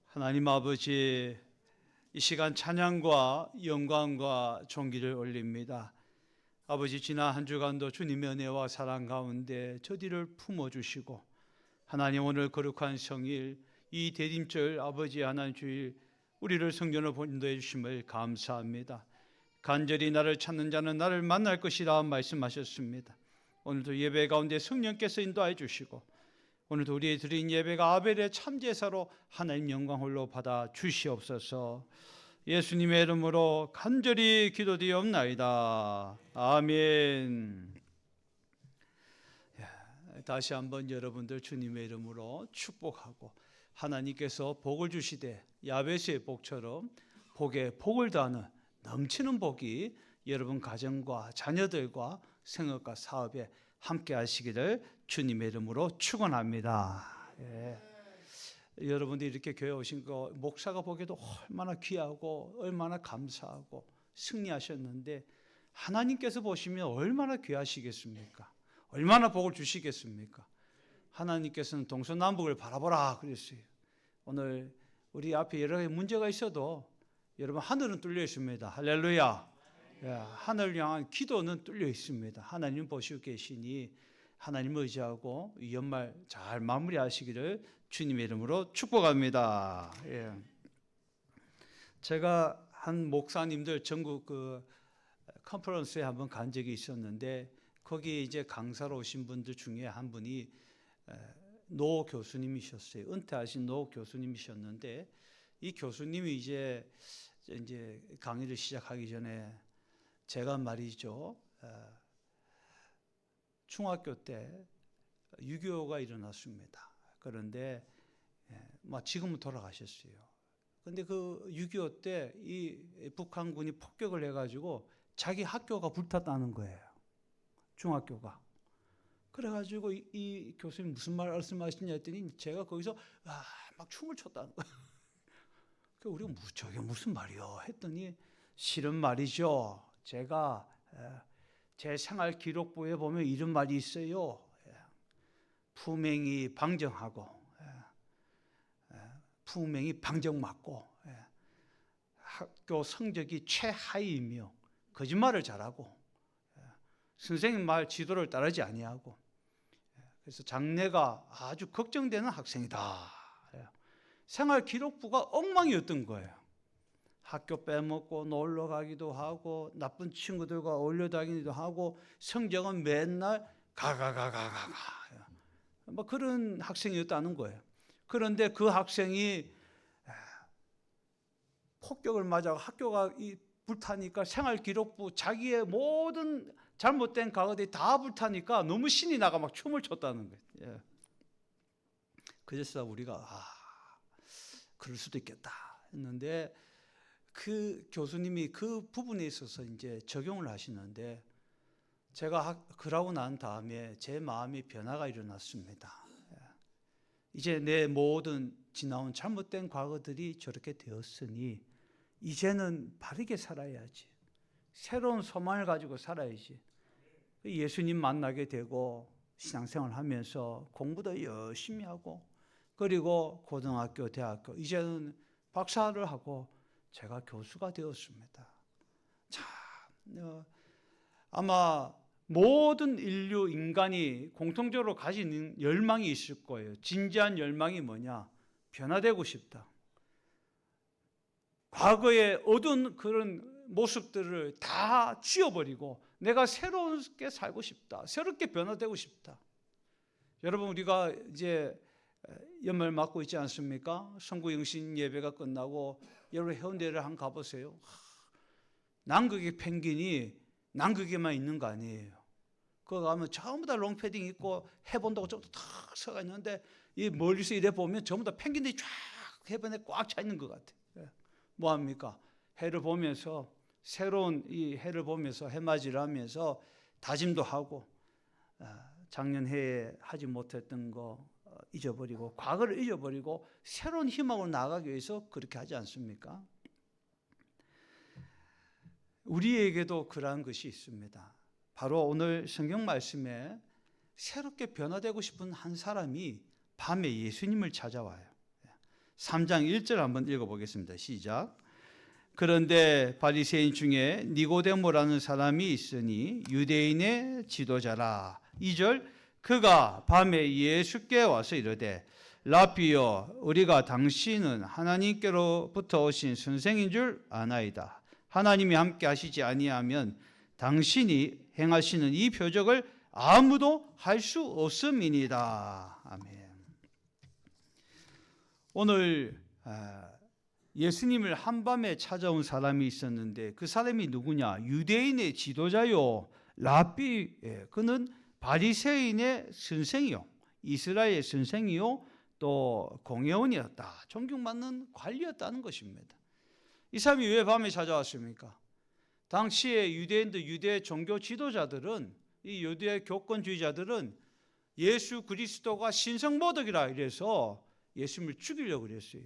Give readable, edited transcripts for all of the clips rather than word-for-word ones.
하나님 아버지, 이 시간 찬양과 영광과 존귀를 올립니다. 아버지, 지난 한 주간도 주님의 은혜와 사랑 가운데 저희를 품어주시고, 하나님 오늘 거룩한 성일, 이 대림절 아버지 하나님 주일 우리를 성전으로 인도해 주심을 감사합니다. 간절히 나를 찾는 자는 나를 만날 것이라 말씀하셨습니다. 오늘도 예배 가운데 성령께서 인도해 주시고, 오늘도 우리의 드린 예배가 아벨의 참제사로 하나님 영광 홀로 받아 주시옵소서. 예수님의 이름으로 간절히 기도드리옵나이다. 아멘. 다시 한번 여러분들 주님의 이름으로 축복하고, 하나님께서 복을 주시되 야베스의 복처럼 복에 복을 더하는 넘치는 복이 여러분 가정과 자녀들과 생업과 사업에 함께 하시기를 주님의 이름으로 축원합니다. 여러분들이 이렇게 교회 오신 거 목사가 보기에도 얼마나 귀하고 얼마나 감사하고 승리하셨는데, 하나님께서 보시면 얼마나 귀하시겠습니까? 얼마나 복을 주시겠습니까? 하나님께서는 동서남북을 바라보라 그랬어요. 오늘 우리 앞에 여러 가지 문제가 있어도 여러분 하늘은 뚫려 있습니다. 할렐루야. 하늘을 향한 기도는 뚫려 있습니다. 하나님 보시고 계시니 하나님 의지하고 이 연말 잘 마무리하시기를 주님의 이름으로 축복합니다. 제가 한 목사님들 전국 컨퍼런스에 한번 간 적이 있었는데, 거기 이제 강사로 오신 분들 중에 한 분이 노 교수님이셨어요. 은퇴하신 노 교수님이셨는데, 이 교수님이 이제 강의를 시작하기 전에 제가 말이죠, 중학교 때 6.25가 일어났습니다. 그런데 지금은 돌아가셨어요. 그런데 그 6.25 때 이 북한군이 폭격을 해가지고 자기 학교가 불탔다는 거예요. 중학교가. 그래가지고 이 교수님 무슨 말씀하시냐 했더니 제가 거기서 막 춤을 췄다는 거예요. 우리가 저게 무슨 말이요 했더니, 실은 말이죠, 제가 제 생활 기록부에 보면 이런 말이 있어요. 품행이 방정하고 품행이 방정맞고 학교 성적이 최하위이며 거짓말을 잘하고 선생님 말 지도를 따르지 아니하고, 그래서 장래가 아주 걱정되는 학생이다. 생활 기록부가 엉망이었던 거예요. 학교 빼먹고 놀러 가기도 하고 나쁜 친구들과 어울려 다니기도 하고 성적은 맨날 가가가가가가 뭐 그런 학생이었다는 거예요. 그런데 그 학생이 폭격을 맞아 학교가 불타니까 생활 기록부 자기의 모든 잘못된 과거들이 다 불타니까 너무 신이 나가 막 춤을 췄다는 거예요. 그래서 우리가 그럴 수도 있겠다 했는데, 그 교수님이 그 부분에 있어서 이제 적용을 하시는데, 제가 그러고 난 다음에 제 마음이 변화가 일어났습니다. 이제 내 모든 지나온 잘못된 과거들이 저렇게 되었으니 이제는 바르게 살아야지. 새로운 소망을 가지고 살아야지. 예수님 만나게 되고 신앙생활 하면서 공부도 열심히 하고, 그리고 고등학교, 대학교, 이제는 박사를 하고 제가 교수가 되었습니다. 참, 아마 모든 인류 인간이 공통적으로 가지는 열망이 있을 거예요. 진지한 열망이 뭐냐? 변화되고 싶다. 과거의 어두운 그런 모습들을 다 지워버리고 내가 새롭게 살고 싶다. 새롭게 변화되고 싶다. 여러분, 우리가 이제 연말 맞고 있지 않습니까? 성구영신 예배가 끝나고 여러분 해운대를 한번 가보세요. 남극의 펭귄이 남극에만 있는 거 아니에요. 거기 가면 전부 다 롱패딩 입고 해 본다고 저기서 탁 서가 있는데, 이 멀리서 이래 보면 전부 다 펭귄들이 쫙 해변에 꽉 차 있는 것 같아요. 뭐합니까? 해를 보면서, 새로운 이 해를 보면서 해맞이를 하면서 다짐도 하고, 작년 해에 하지 못했던 거 잊어버리고 과거를 잊어버리고 새로운 희망으로 나아가기 위해서 그렇게 하지 않습니까? 우리에게도 그러한 것이 있습니다. 바로 오늘 성경 말씀에 새롭게 변화되고 싶은 한 사람이 밤에 예수님을 찾아와요. 3장 1절 한번 읽어보겠습니다. 시작. 그런데 바리새인 중에 니고데모라는 사람이 있으니 유대인의 지도자라. 2절. 그가 밤에 예수께 와서 이르되 라피여, 우리가 당신은 하나님께로부터 오신 선생인 줄 아나이다. 하나님이 함께 하시지 아니하면 당신이 행하시는 이 표적을 아무도 할 수 없음이니이다. 아멘. 오늘 예수님을 한밤에 찾아온 사람이 있었는데 그 사람이 누구냐? 유대인의 지도자요, 라비. 그는 바리새인의 선생이요, 이스라엘 선생이요, 또 공회원이었다. 존경받는 관리였다는 것입니다. 이 사람이 왜 밤에 찾아왔습니까? 당시에 유대인들, 유대 종교 지도자들은, 이 유대 교권주의자들은 예수 그리스도가 신성모독이라 이래서 예수님을 죽이려고 그랬어요.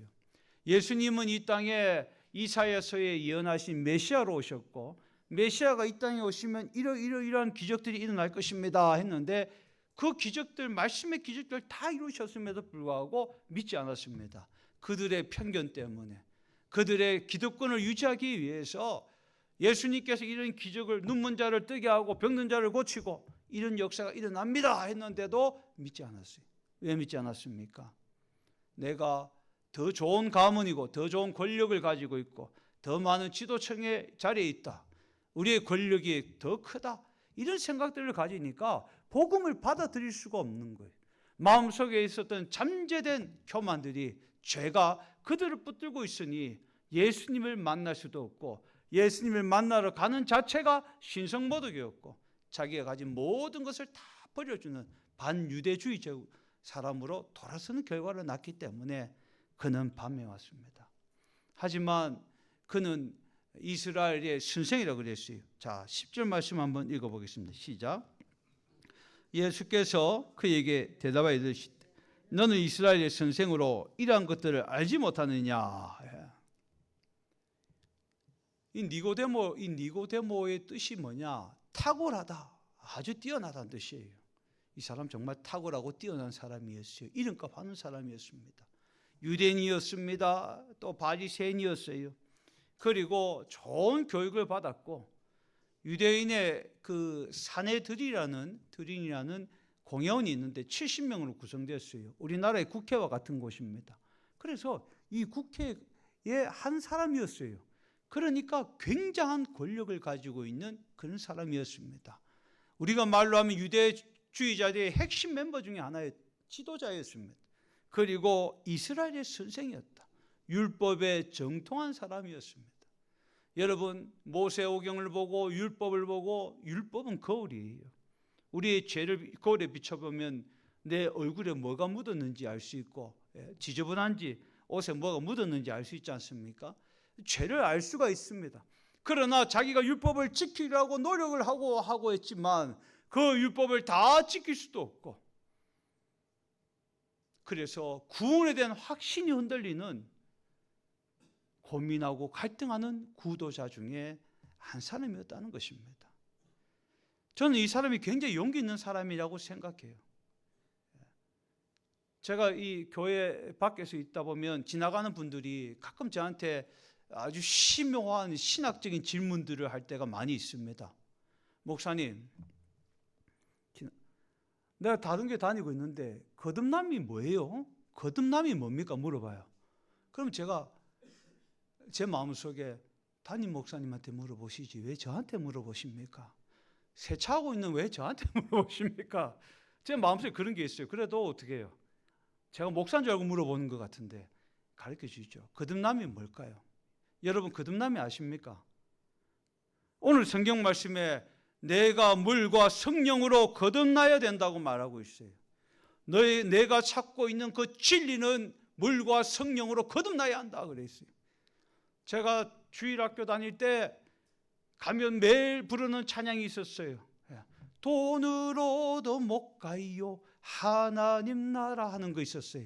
예수님은 이 땅에 이사야서에 예언하신 메시아로 오셨고, 메시아가 이 땅에 오시면 이러이러한 기적들이 일어날 것입니다 했는데, 그 기적들, 말씀의 기적들 다 이루셨음에도 불구하고 믿지 않았습니다. 그들의 편견 때문에, 그들의 기득권을 유지하기 위해서 예수님께서 이런 기적을, 눈먼 자를 뜨게 하고 병든 자를 고치고 이런 역사가 일어납니다 했는데도 믿지 않았어요. 왜 믿지 않았습니까? 내가 더 좋은 가문이고 더 좋은 권력을 가지고 있고 더 많은 지도층의 자리에 있다, 우리의 권력이 더 크다, 이런 생각들을 가지니까 복음을 받아들일 수가 없는 거예요. 마음속에 있었던 잠재된 교만들이, 죄가 그들을 붙들고 있으니 예수님을 만날 수도 없고, 예수님을 만나러 가는 자체가 신성모독이었고, 자기가 가진 모든 것을 다 버려주는 반유대주의적 사람으로 돌아서는 결과를 낳기 때문에 그는 밤에 왔습니다. 하지만 그는 이스라엘의 선생이라고 그랬어요. 자, 10절 말씀 한번 읽어보겠습니다. 시작. 예수께서 그에게 대답하여 이르시되 너는 이스라엘의 선생으로 이러한 것들을 알지 못하느냐. 이 니고데모의 뜻이 뭐냐? 탁월하다, 아주 뛰어나다는 뜻이에요. 이 사람 정말 탁월하고 뛰어난 사람이었어요. 이름값 하는 사람이었습니다. 유대인이었습니다. 또 바리새인이었어요. 그리고 좋은 교육을 받았고, 유대인의 그 사내들이라는 공회원이 있는데 70명으로 구성되었어요. 우리나라의 국회와 같은 곳입니다. 그래서 이 국회의 한 사람이었어요. 그러니까 굉장한 권력을 가지고 있는 그런 사람이었습니다. 우리가 말로 하면 유대주의자들의 핵심 멤버 중에 하나의 지도자였습니다. 그리고 이스라엘의 선생이었다. 율법에 정통한 사람이었습니다. 여러분, 모세오경을 보고 율법을 보고, 율법은 거울이에요. 우리의 죄를 거울에 비춰보면 내 얼굴에 뭐가 묻었는지 알 수 있고, 지저분한지 옷에 뭐가 묻었는지 알 수 있지 않습니까? 죄를 알 수가 있습니다. 그러나 자기가 율법을 지키려고 노력을 하고 했지만 그 율법을 다 지킬 수도 없고, 그래서 구원에 대한 확신이 흔들리는, 고민하고 갈등하는 구도자 중에 한 사람이었다는 것입니다. 저는 이 사람이 굉장히 용기 있는 사람이라고 생각해요. 제가 이 교회 밖에서 있다 보면 지나가는 분들이 가끔 저한테 아주 심오한 신학적인 질문들을 할 때가 많이 있습니다. 목사님, 내가 다른 교 다니고 있는데 거듭남이 뭐예요? 거듭남이 뭡니까? 물어봐요. 그럼 제가 제 마음속에 담임 목사님한테 물어보시지 왜 저한테 물어보십니까? 세차하고 있는 왜 저한테 물어보십니까? 제 마음속에 그런 게 있어요. 그래도 어떻게 해요? 제가 목사인 줄 알고 물어보는 것 같은데 가르쳐 주시죠. 거듭남이 뭘까요? 여러분, 거듭남이 아십니까? 오늘 성경 말씀에 내가 물과 성령으로 거듭나야 된다고 말하고 있어요. 내가 찾고 있는 그 진리는 물과 성령으로 거듭나야 한다 그랬어요. 제가 주일학교 다닐 때 가면 매일 부르는 찬양이 있었어요. 돈으로도 못 가요 하나님 나라 하는 거 있었어요.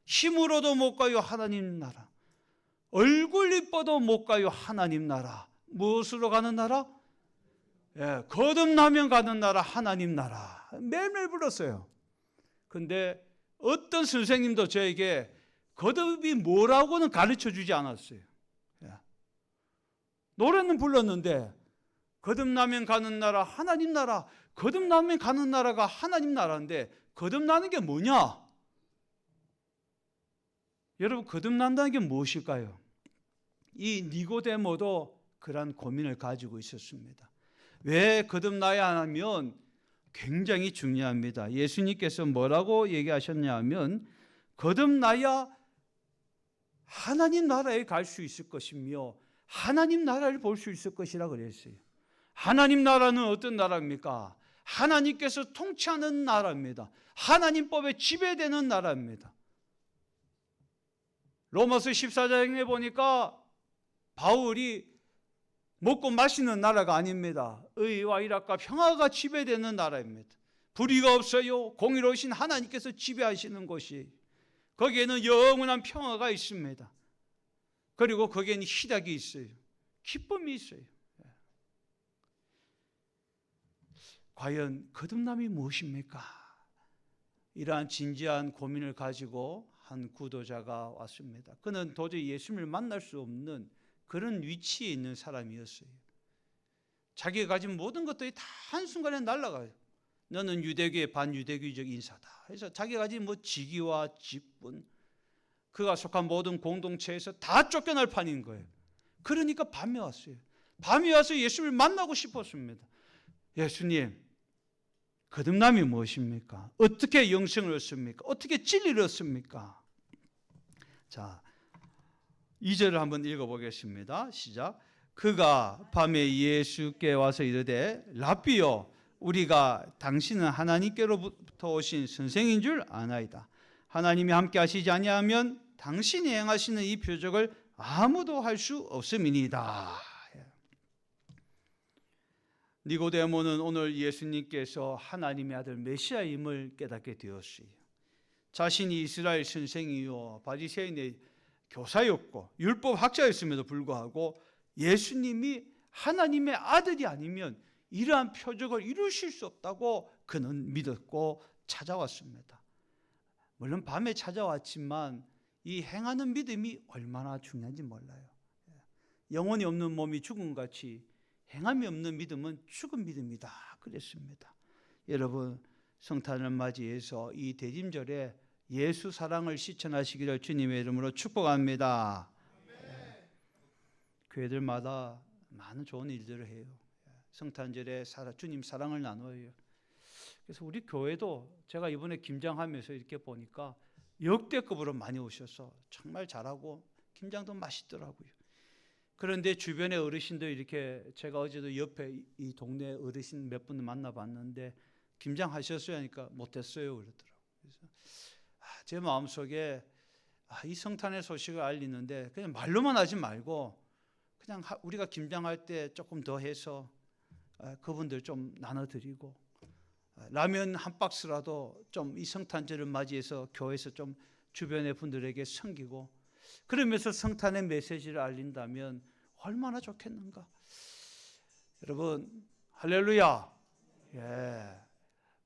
힘으로도 못 가요 하나님 나라. 얼굴 이뻐도 못 가요 하나님 나라. 무엇으로 가는 나라? 거듭나면 가는 나라, 하나님 나라. 매일매일 불렀어요. 근데 어떤 선생님도 저에게 거듭이 뭐라고는 가르쳐 주지 않았어요. 노래는 불렀는데 거듭나면 가는 나라 하나님 나라, 거듭나면 가는 나라가 하나님 나라인데 거듭나는 게 뭐냐? 여러분, 거듭난다는 게 무엇일까요? 이 니고데모도 그런 고민을 가지고 있었습니다. 왜 거듭나야 하냐면 굉장히 중요합니다. 예수님께서 뭐라고 얘기하셨냐 하면 거듭나야 하나님 나라에 갈 수 있을 것이며 하나님 나라를 볼 수 있을 것이라 그랬어요. 하나님 나라는 어떤 나라입니까? 하나님께서 통치하는 나라입니다. 하나님 법에 지배되는 나라입니다. 로마서 14장에 보니까 바울이 먹고 마시는 나라가 아닙니다. 의와 일학과 평화가 지배되는 나라입니다. 불의가 없어요. 공의로우신 하나님께서 지배하시는 곳이, 거기에는 영원한 평화가 있습니다. 그리고 거기에는 희락이 있어요. 기쁨이 있어요. 과연 거듭남이 무엇입니까? 이러한 진지한 고민을 가지고 한 구도자가 왔습니다. 그는 도저히 예수님을 만날 수 없는 그런 위치에 있는 사람이었어요. 자기가 가진 모든 것들이 다 한순간에 날아가요. 너는 유대교의 반유대교적 인사다. 그래서 자기가 가진 직위와 직분, 그가 속한 모든 공동체에서 다 쫓겨날 판인 거예요. 그러니까 밤에 왔어요. 밤에 와서 예수님을 만나고 싶었습니다. 예수님, 거듭남이 무엇입니까? 어떻게 영생을 얻습니까? 어떻게 진리를 얻습니까? 자, 2절을 한번 읽어보겠습니다. 시작. 그가 밤에 예수께 와서 이르되 랍비여, 우리가 당신은 하나님께로부터 오신 선생인 줄 아나이다. 하나님이 함께 하시지 아니하면 당신이 행하시는 이 표적을 아무도 할 수 없음이니이다. 니고데모는 오늘 예수님께서 하나님의 아들 메시아임을 깨닫게 되었어요. 자신이 이스라엘 선생이요 바리새인의 교사였고 율법 학자였음에도 불구하고 예수님이 하나님의 아들이 아니면 이러한 표적을 이루실 수 없다고 그는 믿었고 찾아왔습니다. 물론 밤에 찾아왔지만 이 행하는 믿음이 얼마나 중요한지 몰라요. 영혼이 없는 몸이 죽음같이 행함이 없는 믿음은 죽은 믿음이다 그랬습니다. 여러분, 성탄을 맞이해서 이 대림절에 예수 사랑을 실천하시기를 주님의 이름으로 축복합니다. 교회들마다 많은 좋은 일들을 해요. 성탄절에 주님 사랑을 나눠요. 그래서 우리 교회도 제가 이번에 김장하면서 이렇게 보니까 역대급으로 많이 오셔서 정말 잘하고 김장도 맛있더라고요. 그런데 주변의 어르신들 이렇게, 제가 어제도 옆에 이 동네 어르신 몇 분 만나봤는데 김장하셨어요 하니까 못했어요 그러더라고요. 그래서 제 마음속에 이 성탄의 소식을 알리는데 그냥 말로만 하지 말고 그냥 우리가 김장할 때 조금 더 해서 그분들 좀 나눠드리고 라면 한 박스라도 좀 이 성탄절을 맞이해서 교회에서 좀 주변의 분들에게 섬기고 그러면서 성탄의 메시지를 알린다면 얼마나 좋겠는가. 여러분 할렐루야.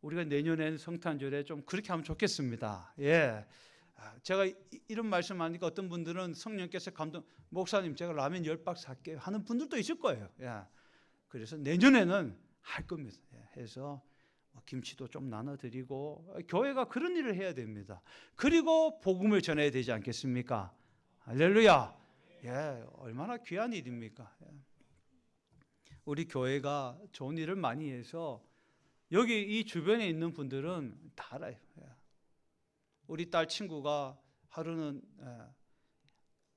우리가 내년에는 성탄절에 좀 그렇게 하면 좋겠습니다. 제가 이런 말씀하니까 어떤 분들은 성령께서 감동, 목사님 제가 라면 10박스 할게요 하는 분들도 있을 거예요. 그래서 내년에는 할 겁니다. 해서 김치도 좀 나눠드리고 교회가 그런 일을 해야 됩니다. 그리고 복음을 전해야 되지 않겠습니까? 할렐루야. 얼마나 귀한 일입니까? 우리 교회가 좋은 일을 많이 해서 여기 이 주변에 있는 분들은 다 알아요. 우리 딸 친구가 하루는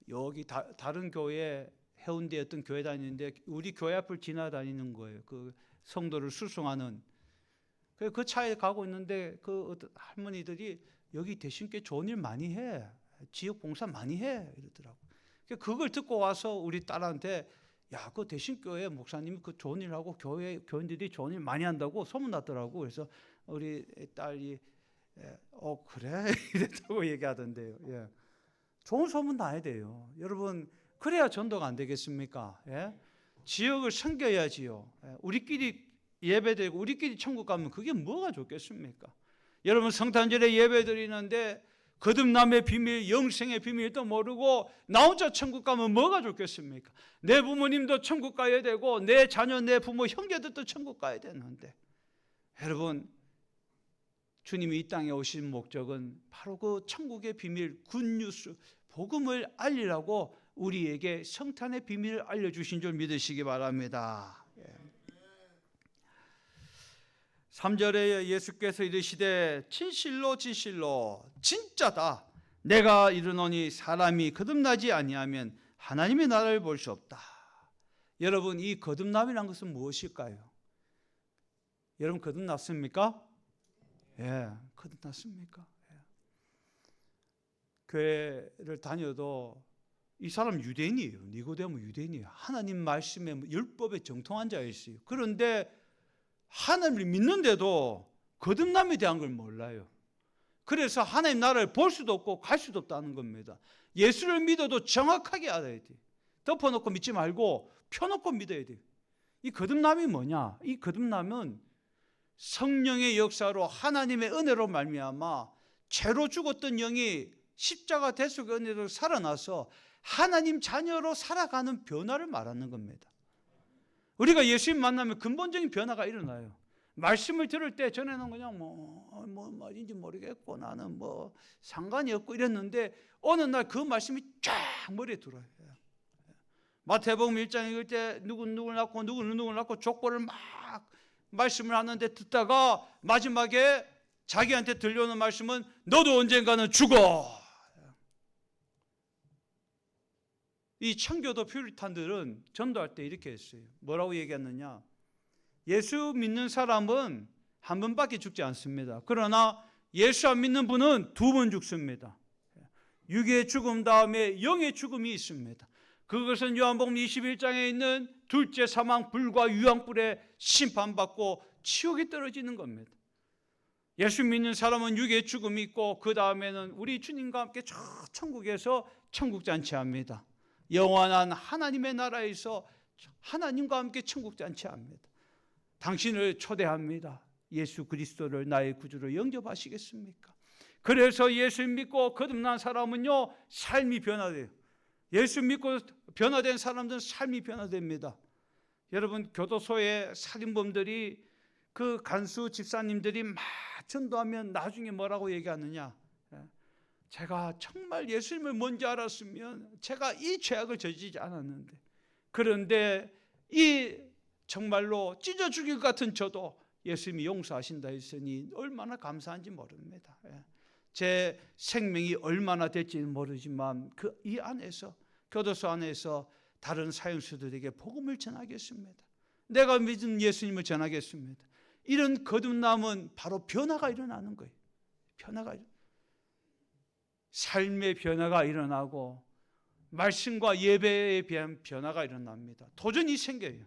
여기 다른 교회 해운대에 어떤 교회 다니는데 우리 교회 앞을 지나다니는 거예요. 그 성도를 수송하는. 그 차에 가고 있는데 그 어떤 할머니들이 여기 대신께 좋은 일 많이 해. 지역 봉사 많이 해. 이러더라고. 그걸 듣고 와서 우리 딸한테 그 대신교회 목사님이 그 좋은 일 하고 교인들이 좋은 일 많이 한다고 소문났더라고. 그래서 우리 딸이 그래? 이랬다고 얘기하던데요. 좋은 소문 나야 돼요. 여러분, 그래야 전도가 안 되겠습니까? 지역을 섬겨야지요. 우리끼리 예배드리고 우리끼리 천국 가면 그게 뭐가 좋겠습니까? 여러분 성탄절에 예배 드리는데 거듭남의 비밀, 영생의 비밀도 모르고 나 혼자 천국 가면 뭐가 좋겠습니까? 내 부모님도 천국 가야 되고 내 자녀, 내 부모, 형제들도 천국 가야 되는데, 여러분, 주님이 이 땅에 오신 목적은 바로 그 천국의 비밀, 굿뉴스, 복음을 알리라고 우리에게 성탄의 비밀을 알려주신 줄 믿으시기 바랍니다. 3절에 예수께서 이르시되 진실로 진실로 진짜다 내가 이르노니 사람이 거듭나지 아니하면 하나님의 나라를 볼 수 없다. 여러분, 이 거듭남이란 것은 무엇일까요? 여러분, 거듭났습니까? 예, 거듭났습니까? 예. 교회를 다녀도 이 사람 유대인이에요. 니고데모 유대인이에요. 하나님 말씀에 율법에 정통한 자였어요. 그런데 하나님을 믿는데도 거듭남에 대한 걸 몰라요. 그래서 하나님 나라를 볼 수도 없고 갈 수도 없다는 겁니다. 예수를 믿어도 정확하게 알아야 돼요. 덮어놓고 믿지 말고 펴놓고 믿어야 돼요. 이 거듭남이 뭐냐? 이 거듭남은 성령의 역사로 하나님의 은혜로 말미암아 죄로 죽었던 영이 십자가 대속의 은혜로 살아나서 하나님 자녀로 살아가는 변화를 말하는 겁니다. 우리가 예수님 만나면 근본적인 변화가 일어나요. 말씀을 들을 때 전에는 그냥 뭐 말인지 모르겠고 나는 뭐 상관이 없고 이랬는데 어느 날 그 말씀이 쫙 머리에 들어요. 마태복음 1장 읽을 때 누구를 낳고 누구를 낳고 족보를 막 말씀을 하는데 듣다가 마지막에 자기한테 들려오는 말씀은 너도 언젠가는 죽어. 이 청교도 퓨리탄들은 전도할 때 이렇게 했어요. 뭐라고 얘기했느냐? 예수 믿는 사람은 한 번밖에 죽지 않습니다. 그러나 예수 안 믿는 분은 두 번 죽습니다. 육의 죽음 다음에 영의 죽음이 있습니다. 그것은 요한복음 21장에 있는 둘째 사망 불과 유황불에 심판받고 지옥에 떨어지는 겁니다. 예수 믿는 사람은 육의 죽음이 있고 그 다음에는 우리 주님과 함께 저 천국에서 천국잔치합니다. 영원한 하나님의 나라에서 하나님과 함께 천국잔치합니다. 당신을 초대합니다. 예수 그리스도를 나의 구주로 영접하시겠습니까? 그래서 예수 믿고 거듭난 사람은요, 삶이 변화돼요. 예수 믿고 변화된 사람들은 삶이 변화됩니다. 여러분, 교도소에 살인범들이 그 간수 집사님들이 막 전도하면 나중에 뭐라고 얘기하느냐? 제가 정말 예수님을 먼저 알았으면 제가 이 죄악을 저지르지 않았는데, 그런데 이 정말로 찢어 죽일 것 같은 저도 예수님이 용서하신다 했으니 얼마나 감사한지 모릅니다. 제 생명이 얼마나 될지는 모르지만 그 이 안에서, 교도소 안에서 다른 사형수들에게 복음을 전하겠습니다. 내가 믿은 예수님을 전하겠습니다. 이런 거듭남은 바로 변화가 일어나는 거예요. 삶의 변화가 일어나고 말씀과 예배에 대한 변화가 일어납니다. 도전이 생겨요.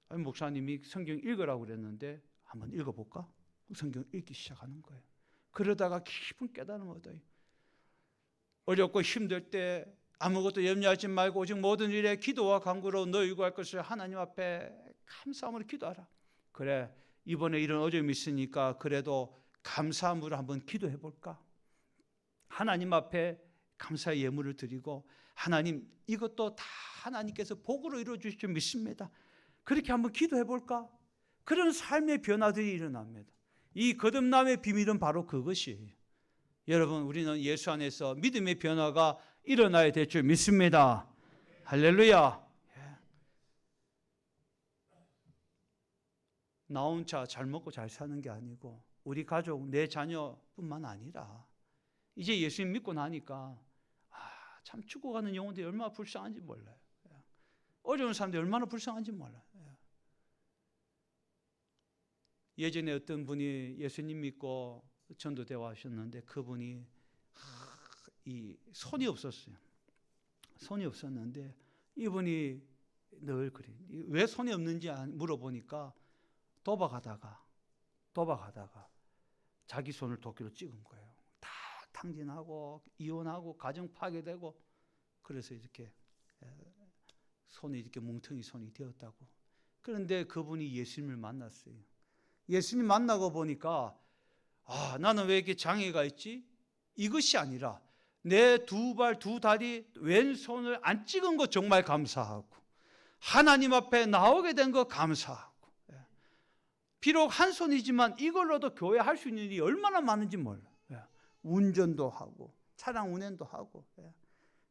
목사님이 성경 읽으라고 그랬는데 한번 읽어볼까? 성경 읽기 시작하는 거예요. 그러다가 깊은 깨달음을 얻어요. 어렵고 힘들 때 아무것도 염려하지 말고 오직 모든 일에 기도와 간구로 너희 구할 것을 하나님 앞에 감사함으로 기도하라. 그래, 이번에 이런 어려움이 있으니까 그래도 감사함으로 한번 기도해 볼까? 하나님 앞에 감사의 예물을 드리고, 하나님 이것도 다 하나님께서 복으로 이루어 주실 줄 믿습니다. 그렇게 한번 기도해 볼까? 그런 삶의 변화들이 일어납니다. 이 거듭남의 비밀은 바로 그것이에요. 여러분, 우리는 예수 안에서 믿음의 변화가 일어나야 될 줄 믿습니다. 할렐루야. 나 혼자 잘 먹고 잘 사는 게 아니고 우리 가족, 내 자녀뿐만 아니라 이제 예수님 믿고 나니까 참 죽어가는 영혼들이 얼마나 불쌍한지 몰라요. 어려운 사람들이 얼마나 불쌍한지 몰라요. 예전에 어떤 분이 예수님 믿고 전도대회 하셨는데 그분이 이 손이 없었어요. 손이 없었는데 이분이 늘 그래요. 왜 손이 없는지 물어보니까 도박하다가 자기 손을 도끼로 찍은 거예요. 다 탕진하고 이혼하고 가정 파괴되고, 그래서 이렇게 손이 이렇게 뭉텅이 손이 되었다고. 그런데 그분이 예수님을 만났어요. 예수님 만나고 보니까 나는 왜 이렇게 장애가 있지? 이것이 아니라 내 두 발, 두 다리, 왼손을 안 찍은 거 정말 감사하고 하나님 앞에 나오게 된 거 감사하고 비록 한 손이지만 이걸로도 교회 할 수 있는 일이 얼마나 많은지 몰라요. 운전도 하고 차량 운행도 하고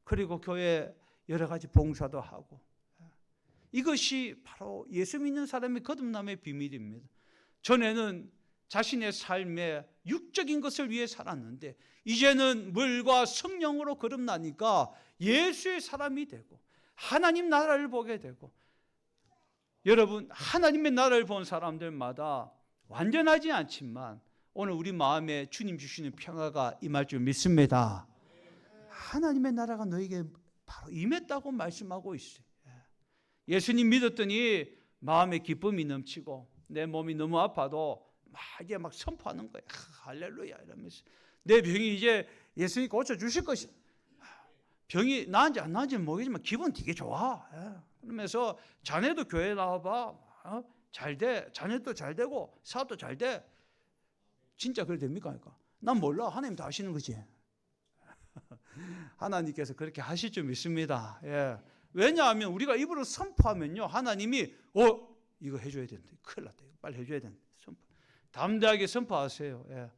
그리고 교회 여러 가지 봉사도 하고 이것이 바로 예수 믿는 사람의 거듭남의 비밀입니다. 전에는 자신의 삶에 육적인 것을 위해 살았는데 이제는 물과 성령으로 거듭나니까 예수의 사람이 되고 하나님 나라를 보게 되고 여러분 하나님의 나라를 본 사람들마다 완전하지 않지만 오늘 우리 마음에 주님 주시는 평화가 임할 줄 믿습니다. 하나님의 나라가 너에게 바로 임했다고 말씀하고 있어요. 예수님 믿었더니 마음에 기쁨이 넘치고 내 몸이 너무 아파도 이제 막 선포하는 거야. 할렐루야 이러면서 내 병이 이제 예수님이 고쳐주실 것이 병이 나은지 안 나은지는 모르겠지만 기분 되게 좋아. 그러면서 자네도 교회 나와봐. 잘 돼. 자네도 잘 되고 사업도 잘 돼. 진짜 그래 됩니까? 그러니까. 난 몰라. 하나님 다 하시는 거지. 하나님께서 그렇게 하실 줄 믿습니다. 왜냐하면 우리가 입으로 선포하면요 하나님이 이거 해줘야 된다. 큰일 났다. 빨리 해줘야 된다. 선포. 담대하게 선포하세요.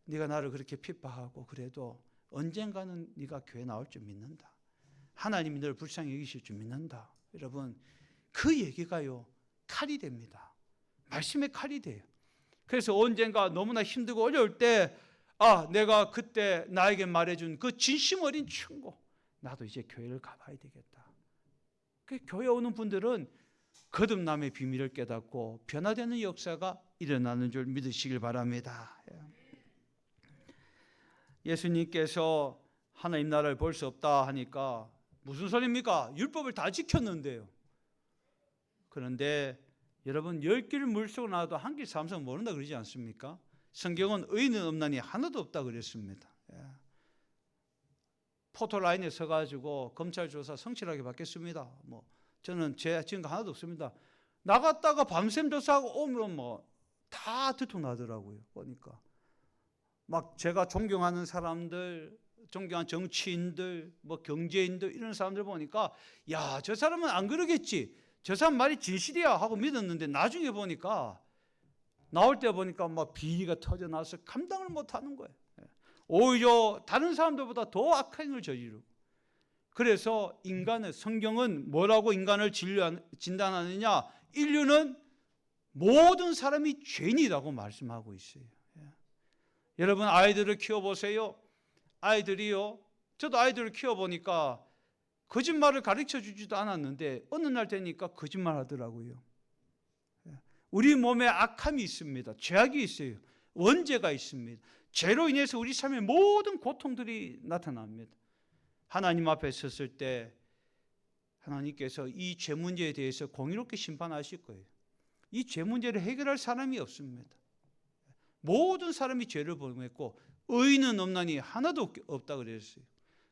네가 나를 그렇게 핍박하고 그래도 언젠가는 네가 교회 나올 줄 믿는다. 하나님이 너를 불쌍히 여기실 줄 믿는다. 여러분 그 얘기가요 칼이 됩니다. 말씀의 칼이 돼요. 그래서 언젠가 너무나 힘들고 어려울 때 내가 그때 나에게 말해준 그 진심 어린 충고 나도 이제 교회를 가봐야 되겠다. 그 교회 오는 분들은 거듭남의 비밀을 깨닫고 변화되는 역사가 일어나는 줄 믿으시길 바랍니다. 예수님께서 하나님 나라를 볼 수 없다 하니까 무슨 소리입니까? 율법을 다 지켰는데요. 그런데 여러분 10길 물속으로 나와도 한 길 삼성 모른다 그러지 않습니까? 성경은 의인은 없나니 하나도 없다 그랬습니다. 포토라인에 서가지고 검찰 조사 성실하게 받겠습니다. 저는 죄 지은 거 하나도 없습니다. 나갔다가 밤샘 조사하고 오면 다 들통나더라고요. 보니까 막 제가 존경하는 사람들, 존경한 정치인들, 경제인들 이런 사람들 보니까 야, 저 사람은 안 그러겠지. 저 사람 말이 진실이야 하고 믿었는데 나중에 보니까 나올 때 보니까 비리가 터져나와서 감당을 못하는 거예요. 오히려 다른 사람들보다 더 악한 행을 저지르고 그래서 인간의 성경은 뭐라고 인간을 진단하느냐? 인류는 모든 사람이 죄인이라고 말씀하고 있어요. 여러분 아이들을 키워보세요. 아이들이요. 저도 아이들을 키워보니까 거짓말을 가르쳐 주지도 않았는데 어느 날 되니까 거짓말 하더라고요. 우리 몸에 악함이 있습니다. 죄악이 있어요. 원죄가 있습니다. 죄로 인해서 우리 삶의 모든 고통들이 나타납니다. 하나님 앞에 섰을 때 하나님께서 이 죄 문제에 대해서 공의롭게 심판하실 거예요. 이 죄 문제를 해결할 사람이 없습니다. 모든 사람이 죄를 범했고 의인은 없나니 하나도 없다 그랬어요.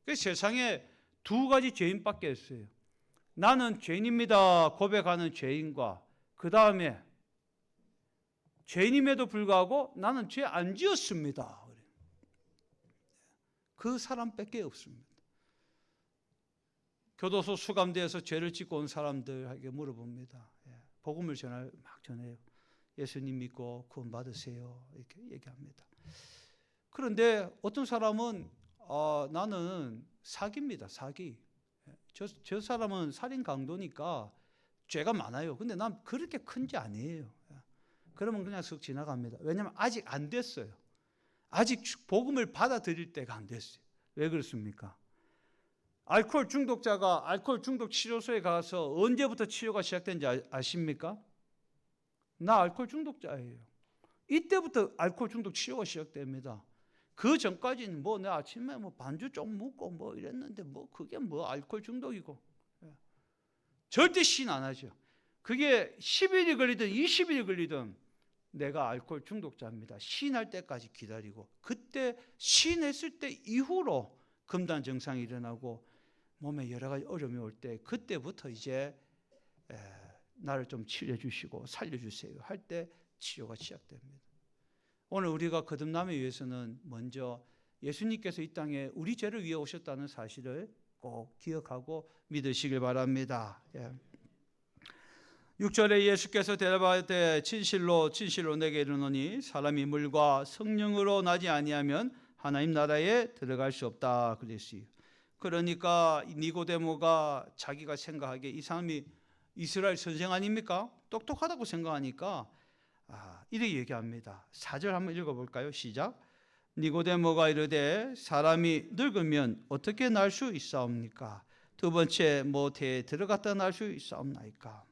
그래서 세상에 두 가지 죄인밖에 없어요. 나는 죄인입니다 고백하는 죄인과 그 다음에 죄인임에도 불구하고 나는 죄 안 지었습니다. 그 사람밖에 없습니다. 교도소 수감대에서 죄를 짓고 온 사람들에게 물어봅니다. 복음을 막 전해요. 예수님 믿고 구원 받으세요. 이렇게 얘기합니다. 그런데 어떤 사람은 나는 사기입니다. 사기. 저 사람은 살인 강도니까 죄가 많아요. 근데 난 그렇게 큰 죄 아니에요. 그러면 그냥 쓱 지나갑니다. 왜냐하면 아직 안 됐어요. 아직 복음을 받아들일 때가 안 됐어요. 왜 그렇습니까? 알코올 중독자가 알코올 중독 치료소에 가서 언제부터 치료가 시작된지 아십니까? 나 알코올 중독자예요. 이때부터 알코올 중독 치료가 시작됩니다. 그 전까지는 내 아침에 반주 좀 먹고 이랬는데 그게 알코올 중독이고 절대 시인 안 하죠. 그게 10일이 걸리든 20일이 걸리든 내가 알코올 중독자입니다. 시인할 때까지 기다리고 그때 시인했을 때 이후로 금단 증상이 일어나고 몸에 여러 가지 어려움이 올 때 그때부터 이제 나를 좀 치료해 주시고 살려주세요 할 때 치료가 시작됩니다. 오늘 우리가 거듭남에 위해서는 먼저 예수님께서 이 땅에 우리 죄를 위해 오셨다는 사실을 꼭 기억하고 믿으시길 바랍니다. 6절에 예수께서 대답하되 진실로 내게 이르노니 사람이 물과 성령으로 나지 아니하면 하나님 나라에 들어갈 수 없다 그랬어요. 그러니까 니고데모가 자기가 생각하기에 이 사람이 이스라엘 선생 아닙니까? 똑똑하다고 생각하니까 이렇게 얘기합니다. 4절 한번 읽어볼까요? 시작. 니고데모가 이르되 사람이 늙으면 어떻게 날 수 있사옵니까? 두 번째 모태에 들어갔다 날 수 있사옵나이까?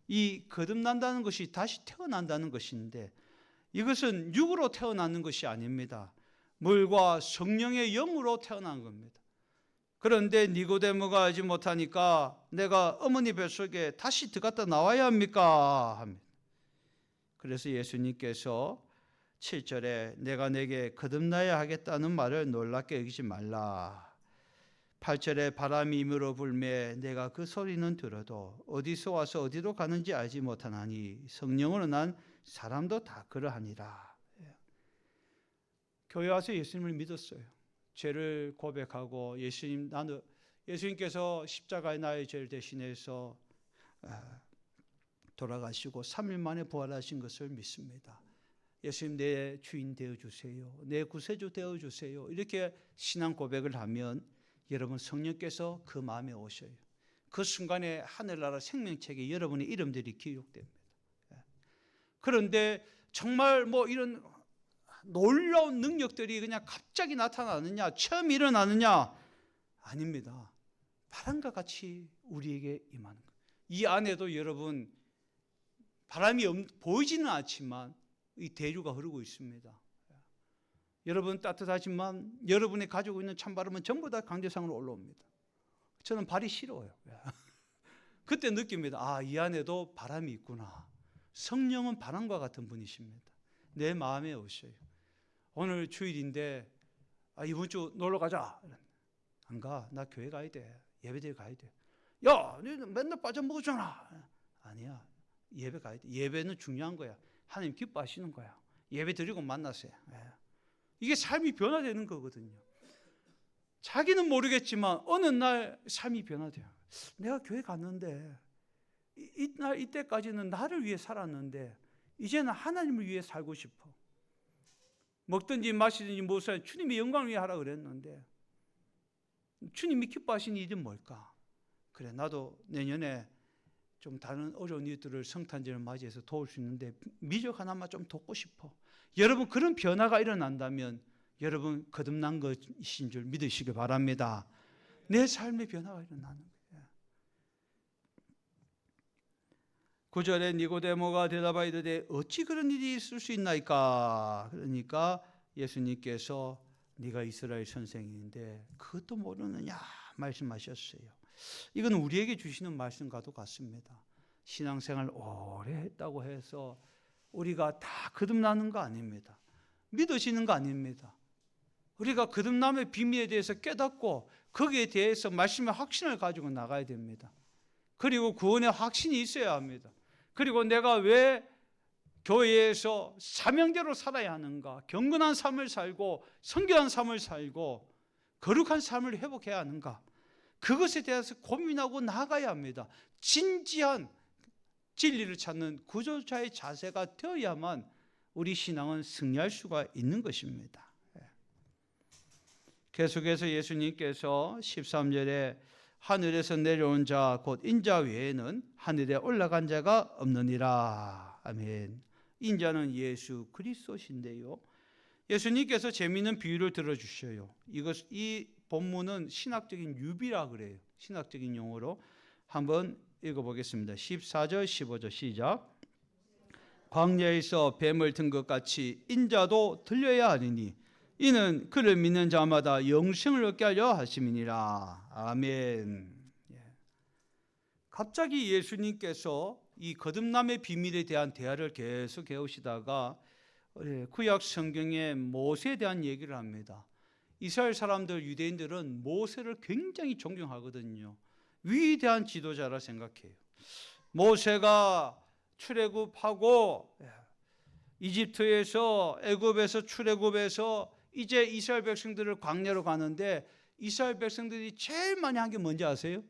이 거듭난다는 것이 다시 태어난다는 것인데 이것은 육으로 태어나는 것이 아닙니다. 물과 성령의 영으로 태어난 겁니다. 그런데 니고데모가 알지 못하니까 내가 어머니 뱃속에 다시 들어갔다 나와야 합니까? 합니다. 그래서 예수님께서 7절에 내가 내게 거듭나야 하겠다는 말을 놀랍게 여기지 말라. 8절에 바람이 임으로 불매 내가 그 소리는 들어도 어디서 와서 어디로 가는지 알지 못하나니 성령으로 난 사람도 다 그러하니라. 교회 와서 예수님을 믿었어요. 죄를 고백하고 예수님께서 십자가에 나의 죄를 대신해서 돌아가시고 3일 만에 부활하신 것을 믿습니다. 예수님 내 주인 되어주세요. 내 구세주 되어주세요. 이렇게 신앙 고백을 하면 여러분 성령께서 그 마음에 오셔요. 그 순간에 하늘나라 생명책에 여러분의 이름들이 기록됩니다. 그런데 정말 이런 놀라운 능력들이 그냥 갑자기 나타나느냐, 처음 일어나느냐? 아닙니다. 바람과 같이 우리에게 임하는 거예요. 이 안에도 여러분 바람이 보이지는 않지만 이 대류가 흐르고 있습니다. 여러분 따뜻하지만 여러분이 가지고 있는 찬바람은 전부 다 강제상으로 올라옵니다. 저는 발이 시려워요. 그때 느낍니다. 이 안에도 바람이 있구나. 성령은 바람과 같은 분이십니다. 내 마음에 오셔요. 오늘 주일인데 이번 주 놀러 가자. 안 가. 나 교회 가야 돼. 예배드리러 가야 돼. 야, 너는 맨날 빠져먹었잖아. 아니야. 예배 가야 돼. 예배는 중요한 거야. 하나님 기뻐하시는 거야. 예배 드리고 만나세요. 이게 삶이 변화되는 거거든요. 자기는 모르겠지만 어느 날 삶이 변화돼요. 내가 교회 갔는데 이때까지는 나를 위해 살았는데 이제는 하나님을 위해 살고 싶어. 먹든지 마시든지 무엇을 주님의 영광을 위해 하라 그랬는데 주님이 기뻐하시는 일은 뭘까? 그래, 나도 내년에 좀 다른 어려운 이웃들을 성탄절을 맞이해서 도울 수 있는데 미적 하나만 좀 돕고 싶어. 여러분 그런 변화가 일어난다면 여러분 거듭난 것이신 줄 믿으시기 바랍니다. 내 삶의 변화가 일어나는 거예요. 9절에 니고데모가 대답하여 이르되 어찌 그런 일이 있을 수 있나이까? 그러니까 예수님께서 네가 이스라엘 선생인데 그것도 모르느냐 말씀하셨어요. 이건 우리에게 주시는 말씀과도 같습니다. 신앙생활 오래 했다고 해서 우리가 다 거듭나는 거 아닙니다. 믿으시는 거 아닙니다. 우리가 거듭남의 비밀에 대해서 깨닫고 거기에 대해서 말씀의 확신을 가지고 나가야 됩니다. 그리고 구원의 확신이 있어야 합니다. 그리고 내가 왜 교회에서 사명대로 살아야 하는가? 경건한 삶을 살고 성결한 삶을 살고 거룩한 삶을 회복해야 하는가? 그것에 대해서 고민하고 나가야 합니다. 진지한 진리를 찾는 구조자의 자세가 되어야만 우리 신앙은 승리할 수가 있는 것입니다. 계속해서 예수님께서 13절에 하늘에서 내려온 자 곧 인자 외에는 하늘에 올라간 자가 없느니라. 아멘. 인자는 예수 그리스도신데요. 예수님께서 재미있는 비유를 들어주셔요. 이 본문은 신학적인 유비라 그래요. 신학적인 용어로 한번 읽어보겠습니다. 14절 15절 시작. 광야에서 뱀을 든 것 같이 인자도 들려야 하리니 이는 그를 믿는 자마다 영생을 얻게 하려 하심이니라. 아멘. 갑자기 예수님께서 이 거듭남의 비밀에 대한 대화를 계속 해오시다가 구약 성경에 모세에 대한 얘기를 합니다. 이스라엘 사람들, 유대인들은 모세를 굉장히 존경하거든요. 위대한 지도자라 생각해요. 모세가 출애굽하고 이집트에서 애굽에서 출애굽해서 이제 이스라엘 백성들을 광야로 가는데 이스라엘 백성들이 제일 많이 한 게 뭔지 아세요?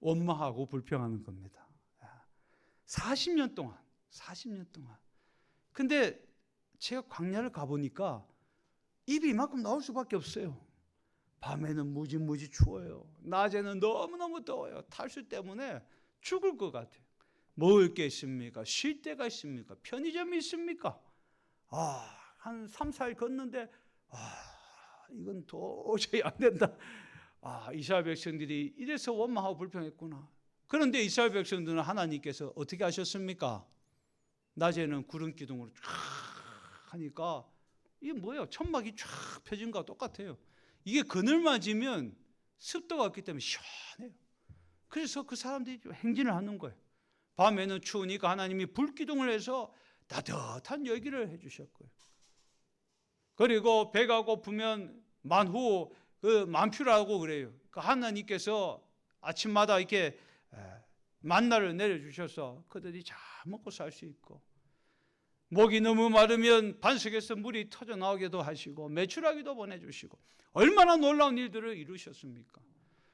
원망하고 불평하는 겁니다. 40년 동안. 근데 제가 광야를 가보니까 입이 이만큼 나올 수밖에 없어요. 밤에는 무지무지 추워요. 낮에는 너무너무 더워요. 탈수 때문에 죽을 것 같아요. 먹을 게 있습니까? 쉴 데가 있습니까? 편의점이 있습니까? 한 3, 4일 걷는데 이건 도저히 안 된다. 이스라엘 백성들이 이래서 원망하고 불평했구나. 그런데 이스라엘 백성들은 하나님께서 어떻게 하셨습니까? 낮에는 구름 기둥으로 쫙 하니까 이게 뭐예요? 천막이 쫙 펴진 거와 똑같아요. 이게 그늘 맞으면 습도가 없기 때문에 시원해요. 그래서 그 사람들이 행진을 하는 거예요. 밤에는 추우니까 하나님이 불기둥을 해서 따뜻한 열기를 해주셨고요. 그리고 배가 고프면 만후 만퓨라고 그래요. 그 하나님께서 아침마다 이렇게 만나를 내려주셔서 그들이 잘 먹고 살 수 있고, 목이 너무 마르면 반석에서 물이 터져 나오기도 하시고 메추라기도 보내주시고 얼마나 놀라운 일들을 이루셨습니까?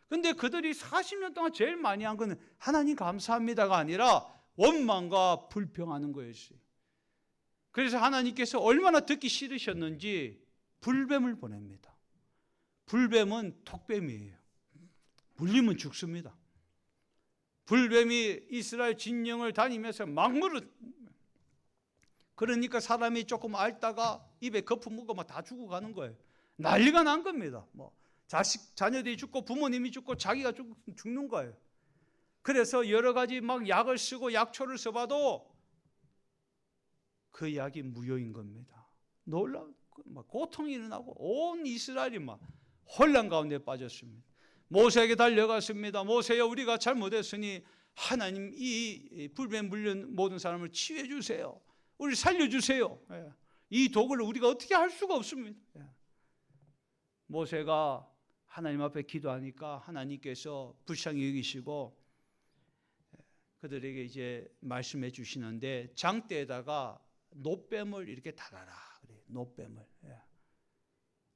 근데 그들이 40년 동안 제일 많이 한 거는 하나님 감사합니다가 아니라 원망과 불평하는 거였어요. 그래서 하나님께서 얼마나 듣기 싫으셨는지 불뱀을 보냅니다. 불뱀은 톡뱀이에요. 물리면 죽습니다. 불뱀이 이스라엘 진영을 다니면서 막 물어. 그러니까 사람이 조금 앓다가 입에 거품 묻고 다 죽어가는 거예요. 난리가 난 겁니다. 자녀들이 죽고 부모님이 죽고 자기가 죽는 거예요. 그래서 여러 가지 막 약을 쓰고 약초를 써봐도 그 약이 무효인 겁니다. 놀라운 고통이 일어나고 온 이스라엘이 막 혼란 가운데 빠졌습니다. 모세에게 달려갔습니다. 모세여, 우리가 잘못했으니 하나님 이 불뱀 물린 모든 사람을 치유해 주세요. 우리 살려주세요. 이 독을 우리가 어떻게 할 수가 없습니다. 모세가 하나님 앞에 기도하니까 하나님께서 불쌍히 여기시고 그들에게 이제 말씀해 주시는데, 장대에다가 놋뱀을 이렇게 달아라.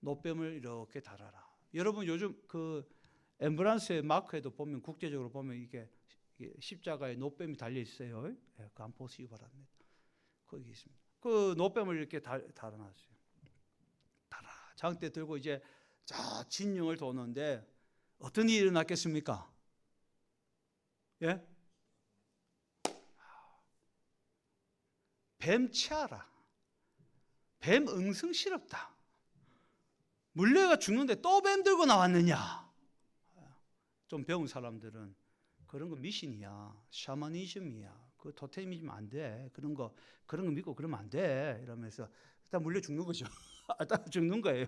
놋뱀을 이렇게 달아라. 여러분 요즘 그 엠브란스의 마크에도 보면, 국제적으로 보면 이게 십자가에 놋뱀이 달려 있어요. 그거 한번 보시기 바랍니다. 거기 있습니다. 그 놋뱀을 이렇게 달아놨어요. 장대 들고 이제 진영을 도는데 어떤 일이 일어났겠습니까? 예? 뱀 치아라. 뱀 응성스럽다. 물레가 죽는데 또 뱀 들고 나왔느냐? 좀 배운 사람들은 그런 거 미신이야, 샤머니즘이야, 그 토테미즘 안 돼, 그런 거 믿고 그러면 안 돼 이러면서 일단 물려 죽는 거죠. 일단 죽는 거예요.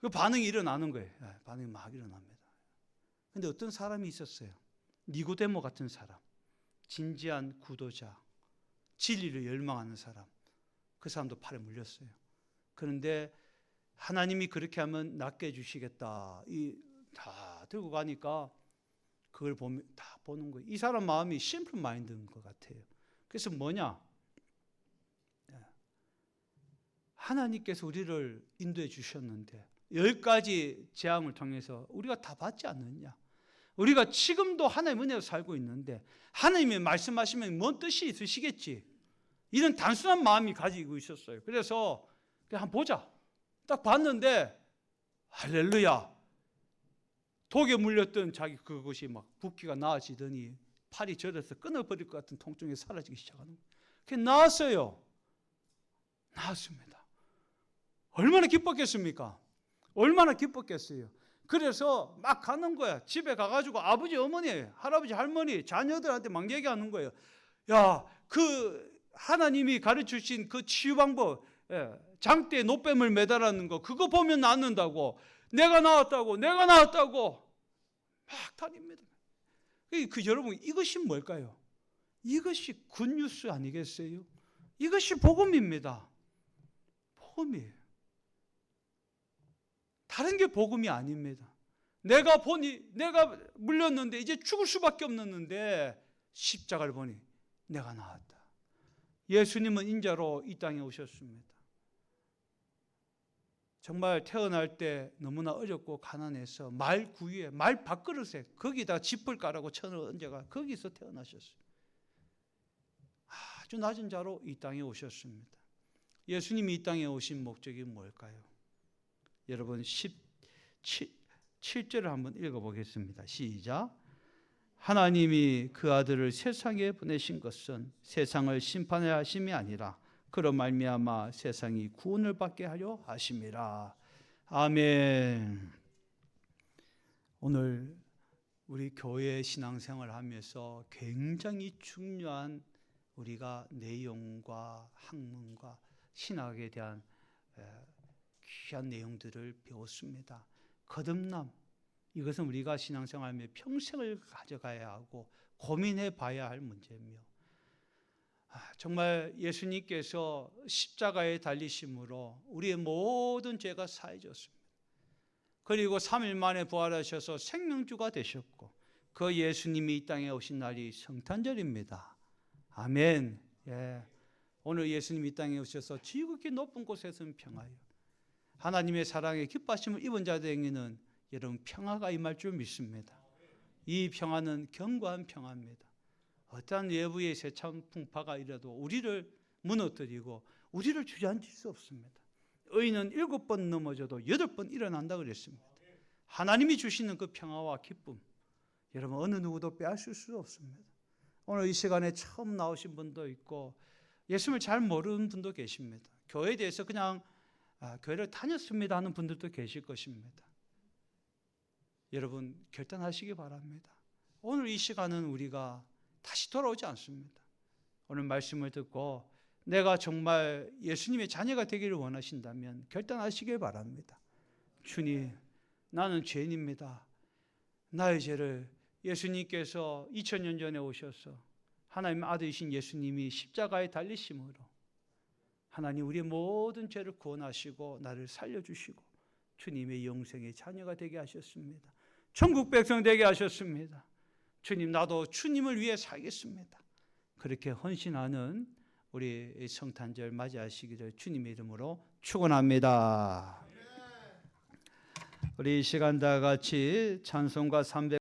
그 반응이 일어나는 거예요. 반응이 막 일어납니다. 근데 어떤 사람이 있었어요. 니고데모 같은 사람, 진지한 구도자, 진리를 열망하는 사람. 그 사람도 팔에 물렸어요. 그런데 하나님이 그렇게 하면 낫게 해주시겠다. 다 들고 가니까 그걸 다 보는 거예요. 이 사람 마음이 심플 마인드인 것 같아요. 그래서 뭐냐? 하나님께서 우리를 인도해 주셨는데 10가지 재앙을 통해서 우리가 다 받지 않느냐? 우리가 지금도 하나님의 은혜로 살고 있는데 하나님이 말씀하시면 뭔 뜻이 있으시겠지? 이런 단순한 마음이 가지고 있었어요. 그래서 그냥 한번 보자. 딱 봤는데 할렐루야. 독에 물렸던 자기 그것이 막 붓기가 나아지더니 팔이 저려서 끊어버릴 것 같은 통증이 사라지기 시작하는 거예요. 그게 나았어요. 나았습니다. 얼마나 기뻤겠습니까? 얼마나 기뻤겠어요. 그래서 막 가는 거야. 집에 가가지고 아버지, 어머니, 할아버지, 할머니, 자녀들한테 막 얘기하는 거예요. 야, 그 하나님이 가르쳐주신 그 치유 방법, 장대에 놋뱀을 매달았는 거, 그거 보면 낫는다고, 내가 나왔다고 막 다닙니다. 여러분, 이것이 뭘까요? 이것이 굿뉴스 아니겠어요? 이것이 복음입니다. 복음이에요. 다른 게 복음이 아닙니다. 내가 물렸는데 이제 죽을 수밖에 없는데 십자가를 보니 내가 나았다. 예수님은 인자로 이 땅에 오셨습니다. 정말 태어날 때 너무나 어렵고 가난해서 말 구유에 말 밥그릇에 거기다 짚을 깔아고 천을 얹어가 거기서 태어나셨어요. 아주 낮은 자로 이 땅에 오셨습니다. 예수님이 이 땅에 오신 목적이 뭘까요? 여러분 17절을 한번 읽어보겠습니다. 시작. 하나님이 그 아들을 세상에 보내신 것은 세상을 심판하려 하심이 아니라 그로 말미암아 세상이 구원을 받게 하려 하심이라. 아멘. 오늘 우리 교회 신앙생활을 하면서 굉장히 중요한 우리가 내용과 학문과 신학에 대한 귀한 내용들을 배웠습니다. 거듭남, 이것은 우리가 신앙생활하며 평생을 가져가야 하고 고민해 봐야 할 문제며, 정말 예수님께서 십자가에 달리심으로 우리의 모든 죄가 사해졌습니다. 그리고 3일 만에 부활하셔서 생명주가 되셨고 그 예수님이 이 땅에 오신 날이 성탄절입니다. 아멘. 예. 오늘 예수님이 이 땅에 오셔서 지극히 높은 곳에서는 평화요, 하나님의 사랑에 기뻐하심을 입은 자들에게는 여러분 평화가 임할 줄 믿습니다. 이 평화는 견고한 평화입니다. 어떠한 외부의 세찬 풍파가 일어도 우리를 무너뜨리고 우리를 주저앉힐 수 없습니다. 의인은 7번 넘어져도 8번 일어난다 그랬습니다. 하나님이 주시는 그 평화와 기쁨, 여러분 어느 누구도 빼앗을 수 없습니다. 오늘 이 시간에 처음 나오신 분도 있고 예수님을 잘 모르는 분도 계십니다. 교회에 대해서 그냥 교회를 다녔습니다 하는 분들도 계실 것입니다. 여러분 결단하시기 바랍니다. 오늘 이 시간은 우리가 다시 돌아오지 않습니다. 오늘 말씀을 듣고 내가 정말 예수님의 자녀가 되기를 원하신다면 결단하시길 바랍니다. 주님, 나는 죄인입니다. 나의 죄를 예수님께서 2000년 전에 오셔서 하나님의 아들이신 예수님이 십자가에 달리심으로 하나님 우리의 모든 죄를 구원하시고 나를 살려주시고 주님의 영생의 자녀가 되게 하셨습니다. 천국 백성 되게 하셨습니다. 주님, 나도 주님을 위해 살겠습니다. 그렇게 헌신하는 우리 성탄절 맞이하시기를 주님의 이름으로 축원합니다. 우리 이 시간 다 같이 찬송가 300